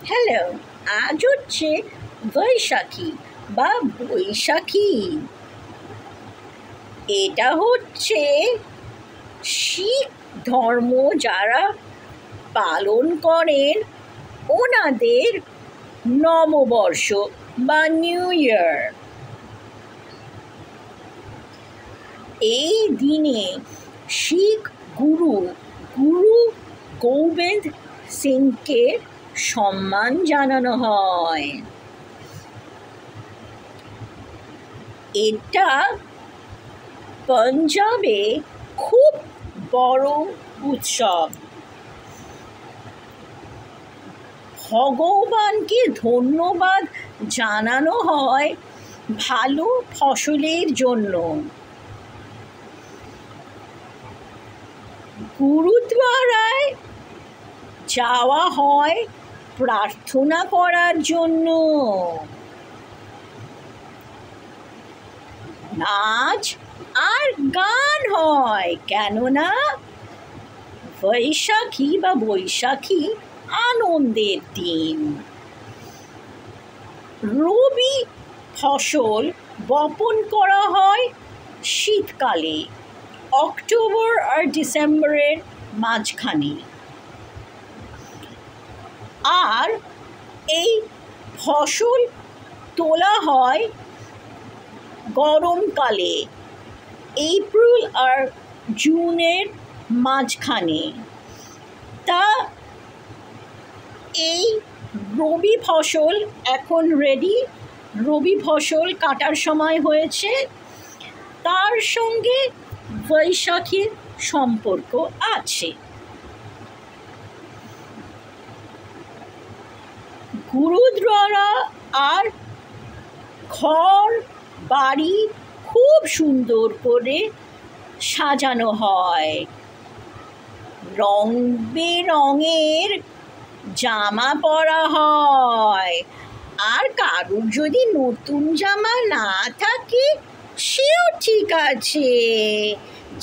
Hello, আজ হচ্ছে বৈশাখী বা বৈশাখী। এটা হচ্ছে শিখ ধর্ম যারা পালন করেন ওনাদের নববর্ষ বা নিউ ইয়ার। এই দিনে শিখ গুরু গোবিন্দ সিংকে সম্মান জানানো হয়। এটা পাঞ্জাবে খুব বড় উৎসব। ভগবানকে ধন্যবাদ জানানো হয় ভালো ফসলের জন্য। গুরুদ্বারায় যাওয়া হয় প্রার্থনা করার জন্য। নাচ আর গান হয়, কেননা বৈশাখী বা বৈশাখী আনন্দের দিন। রবি ফসল বপন করা হয় শীতকালে, অক্টোবর আর ডিসেম্বরের মাঝখানে। আর এই ফসল তোলা হয় গরমকালে, এপ্রিল আর জুনের মাঝখানে। তা এই রবি ফসল এখন রেডি, রবি ফসল কাটার সময় হয়েছে, তার সঙ্গে বৈশাখীর সম্পর্ক আছে। গুরুদ্বারা আর ঘর বাড়ি খুব সুন্দর করে সাজানো হয়। রং বেরঙের জামা পরা হয়, আর কারুর যদি নতুন জামা না থাকে সেও ঠিক আছে,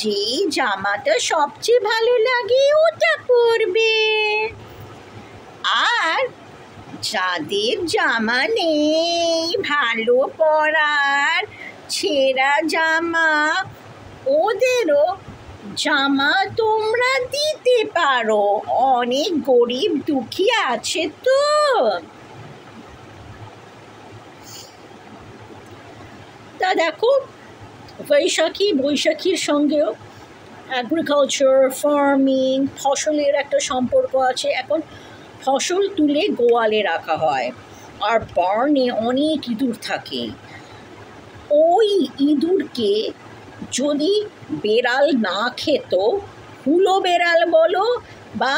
যেই জামাটা সবচেয়ে ভালো লাগে ওটা পরবে। আর যাদের জামা নেই ভালো পরার, ছেঁড়া জামা, ওদেরও জামা তোমরা দিতে পারো, অনেক গরিব দুঃখী আছে তো। তা দেখো, বৈশাখীর সঙ্গেও অ্যাগ্রিকালচার, ফার্মিং, ফসলের একটা সম্পর্ক আছে। এখন ফসল তুলে গোয়ালে রাখা হয়, আর বার্নে অনেক ইঁদুর থাকে। ওই ইঁদুরকে যদি বেড়াল না খেত, হুলো বেড়াল বলো বা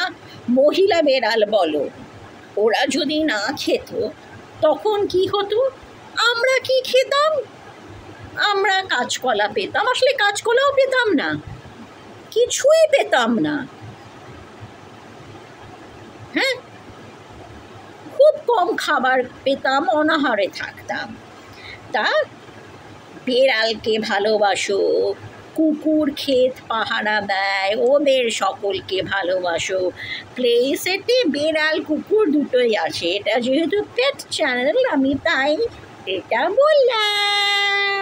মহিলা বেড়াল বলো, ওরা যদি না খেত তখন কি হতো? আমরা কি খেতাম? আমরা কাঁচকলা পেতাম, আসলে কাঁচকলাও পেতাম না, কিছুই পেতাম না। হ্যাঁ, খুব কম খাবার পেতাম, অনাহারে থাকতাম। তা বেড়ালকে ভালোবাসো, কুকুর ক্ষেত পাহারা দেয়, ওদের সকলকে ভালোবাসো। প্লে সেটে বেড়াল কুকুর দুটোই আছে, এটা যেহেতু পেট চ্যানেল আমি তাই এটা বললাম।